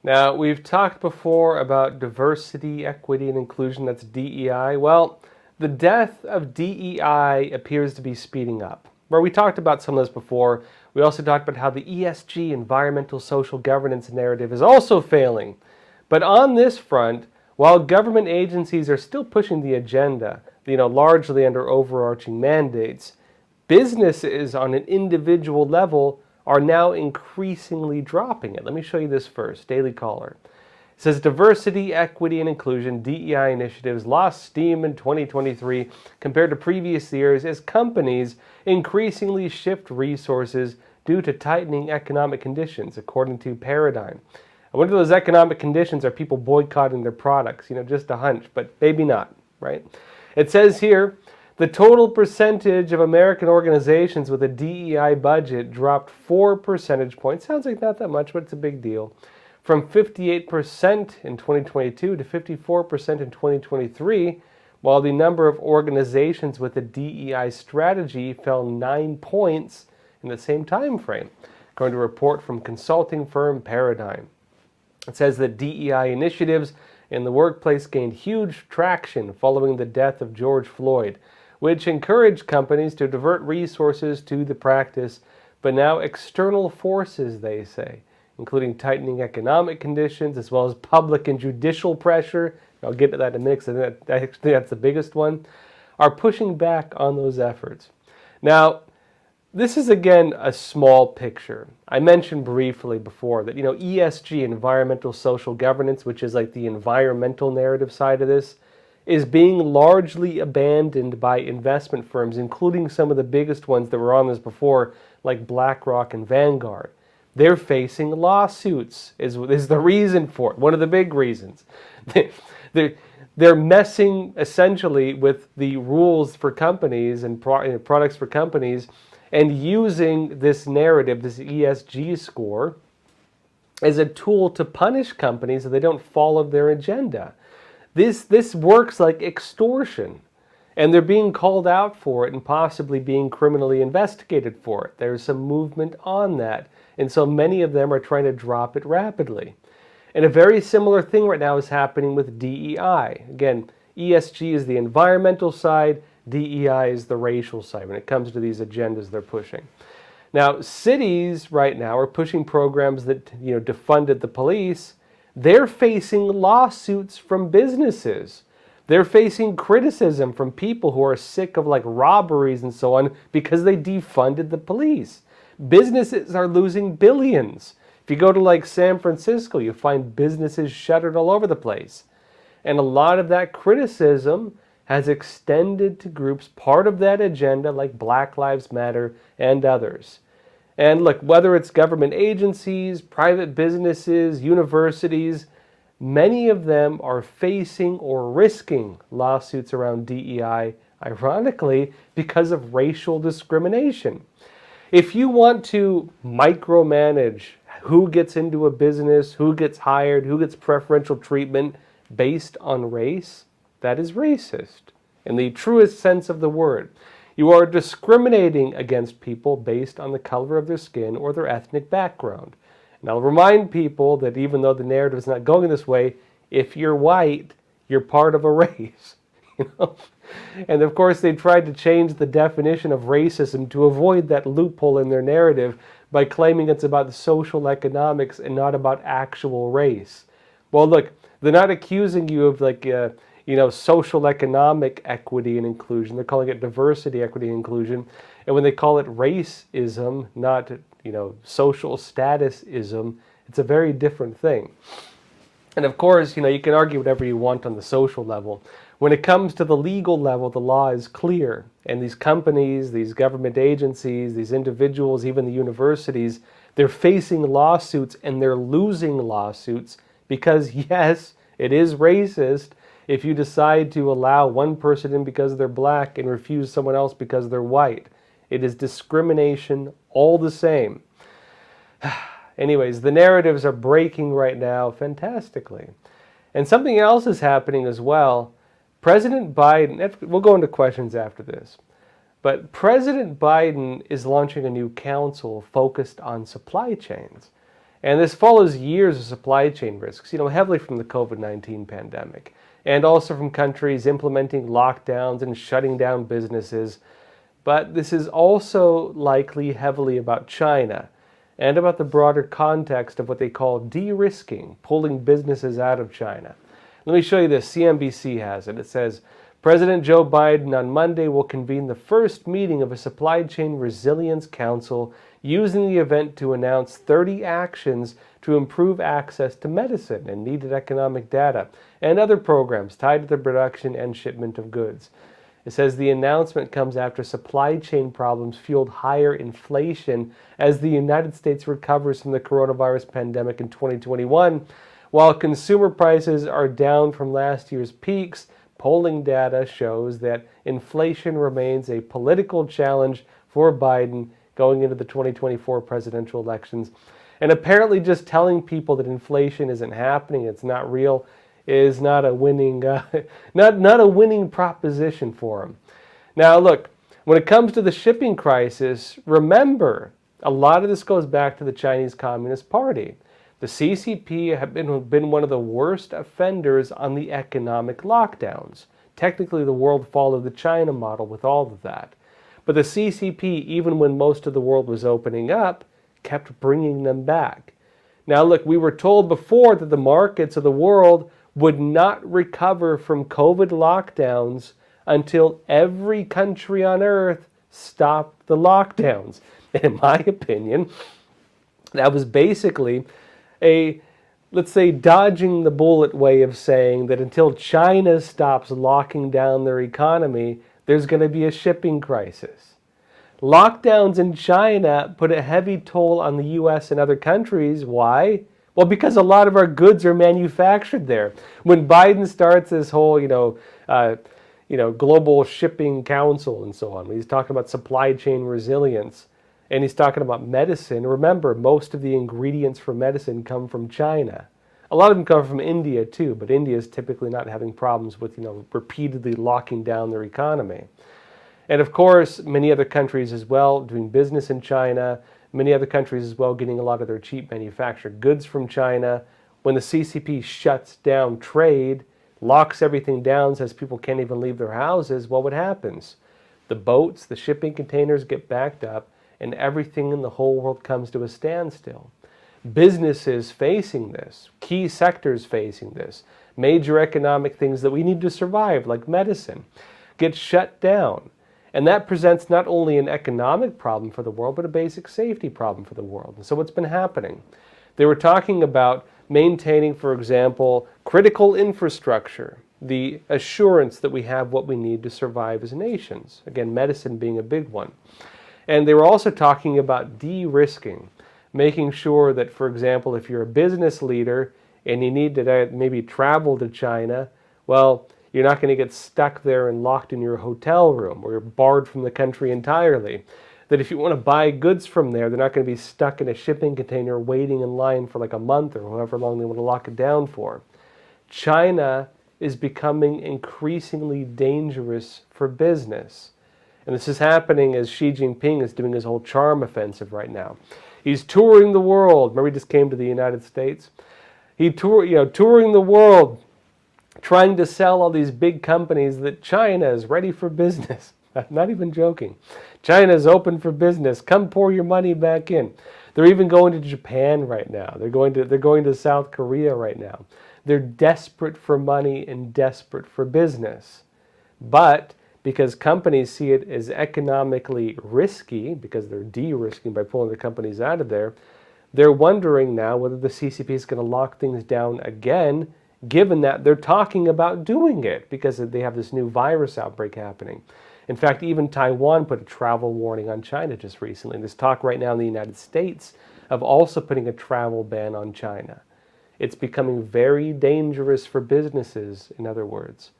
Now, we've talked before about diversity, equity, and inclusion. That's DEI. Well, the death of DEI appears to be speeding up. Where we talked about some of this before, we also talked about how the ESG, environmental social governance narrative, is also failing. But on this front, while government agencies are still pushing the agenda, largely under overarching mandates, businesses on an individual level are now increasingly dropping it. Let me show you this first. Daily Caller. It says diversity, equity, and inclusion DEI initiatives lost steam in 2023 compared to previous years as companies increasingly shift resources due to tightening economic conditions, according to Paradigm. I wonder if those economic conditions are people boycotting their products, just a hunch, but maybe not, right? It says here, the total percentage of American organizations with a DEI budget dropped 4 percentage points. Sounds like not that much, but it's a big deal. From 58% in 2022 to 54% in 2023, while the number of organizations with a DEI strategy fell 9 points in the same time frame, according to a report from consulting firm Paradigm. It says that DEI initiatives in the workplace gained huge traction following the death of George Floyd, which encouraged companies to divert resources to the practice, but now external forces, they say, including tightening economic conditions as well as public and judicial pressure, I'll get to that in a minute because I think that's the biggest one, are pushing back on those efforts. Now, this is again a small picture. I mentioned briefly before that, ESG, environmental social governance, which is like the environmental narrative side of this, is being largely abandoned by investment firms, including some of the biggest ones that were on this before, like BlackRock and Vanguard. They're facing lawsuits, is the reason for it, one of the big reasons. They're messing essentially with the rules for companies and products for companies and using this narrative, this ESG score, as a tool to punish companies so they don't follow their agenda. This works like extortion, and they're being called out for it and possibly being criminally investigated for it. There's some movement on that, and so many of them are trying to drop it rapidly. And a very similar thing right now is happening with DEI. Again, ESG is the environmental side, DEI is the racial side when it comes to these agendas they're pushing. Now, cities right now are pushing programs that defunded the police. They're facing lawsuits from businesses. They're facing criticism from people who are sick of robberies and so on because they defunded the police. Businesses are losing billions. If you go to San Francisco, you find businesses shuttered all over the place. And a lot of that criticism has extended to groups part of that agenda like Black Lives Matter and others. And look, whether it's government agencies, private businesses, universities, many of them are facing or risking lawsuits around DEI, ironically, because of racial discrimination. If you want to micromanage who gets into a business, who gets hired, who gets preferential treatment based on race, that is racist in the truest sense of the word. You are discriminating against people based on the color of their skin or their ethnic background. And I'll remind people that even though the narrative is not going this way, if you're white, you're part of a race. And of course, they tried to change the definition of racism to avoid that loophole in their narrative by claiming it's about social economics and not about actual race. Well, look, they're not accusing you of social economic equity and inclusion. They're calling it diversity, equity, and inclusion. And when they call it racism, not, social statusism, it's a very different thing. And of course, you can argue whatever you want on the social level. When it comes to the legal level, the law is clear. And these companies, these government agencies, these individuals, even the universities, they're facing lawsuits and they're losing lawsuits because, yes, it is racist if you decide to allow one person in because they're black and refuse someone else because they're white. It is discrimination all the same. Anyways, the narratives are breaking right now fantastically. And something else is happening as well. President Biden, we'll go into questions after this, but President Biden is launching a new council focused on supply chains. And this follows years of supply chain risks, heavily from the COVID-19 pandemic, and also from countries implementing lockdowns and shutting down businesses. But this is also likely heavily about China and about the broader context of what they call de-risking, pulling businesses out of China. Let me show you this. CNBC has it. It says, President Joe Biden on Monday will convene the first meeting of a Supply Chain Resilience Council, using the event to announce 30 actions to improve access to medicine and needed economic data, and other programs tied to the production and shipment of goods. It says the announcement comes after supply chain problems fueled higher inflation as the United States recovers from the coronavirus pandemic in 2021. While consumer prices are down from last year's peaks, polling data shows that inflation remains a political challenge for Biden going into the 2024 presidential elections. And apparently just telling people that inflation isn't happening, it's not real, is not a winning not a winning proposition for him. Now look, when it comes to the shipping crisis, remember, a lot of this goes back to the Chinese Communist Party. The CCP have been one of the worst offenders on the economic lockdowns. Technically, the world followed the China model with all of that. But the CCP, even when most of the world was opening up, kept bringing them back. Now look, we were told before that the markets of the world would not recover from COVID lockdowns until every country on earth stopped the lockdowns. And in my opinion, that was basically a, let's say, dodging the bullet way of saying that until China stops locking down their economy, there's going to be a shipping crisis. Lockdowns in China put a heavy toll on the U.S. and other countries. Why? Well, because a lot of our goods are manufactured there. When Biden starts this whole, global shipping council and so on, he's talking about supply chain resilience, and he's talking about medicine. Remember, most of the ingredients for medicine come from China. A lot of them come from India too, but India is typically not having problems with, repeatedly locking down their economy. And of course, many other countries as well doing business in China, many other countries as well getting a lot of their cheap manufactured goods from China. When the CCP shuts down trade, locks everything down, says people can't even leave their houses, well, what happens? The boats, the shipping containers get backed up, and everything in the whole world comes to a standstill. Businesses facing this, key sectors facing this, major economic things that we need to survive, like medicine, get shut down. And that presents not only an economic problem for the world, but a basic safety problem for the world. And so what's been happening? They were talking about maintaining, for example, critical infrastructure, the assurance that we have what we need to survive as nations. Again, medicine being a big one. And they were also talking about de-risking, making sure that, for example, if you're a business leader and you need to maybe travel to China, well, you're not going to get stuck there and locked in your hotel room, or you're barred from the country entirely. That if you want to buy goods from there, they're not going to be stuck in a shipping container waiting in line for like a month or however long they want to lock it down for. China is becoming increasingly dangerous for business. And this is happening as Xi Jinping is doing his whole charm offensive right now. He's touring the world. Remember, he just came to the United States? Touring the world, trying to sell all these big companies that China is ready for business. I'm not even joking. China is open for business. Come pour your money back in. They're even going to Japan right now. They're going to South Korea right now. They're desperate for money and desperate for business. But because companies see it as economically risky, because they're de-risking by pulling the companies out of there, they're wondering now whether the CCP is going to lock things down again, given that they're talking about doing it because they have this new virus outbreak happening. In fact, even Taiwan put a travel warning on China just recently. There's talk right now in the United States of also putting a travel ban on China. It's becoming very dangerous for businesses, in other words.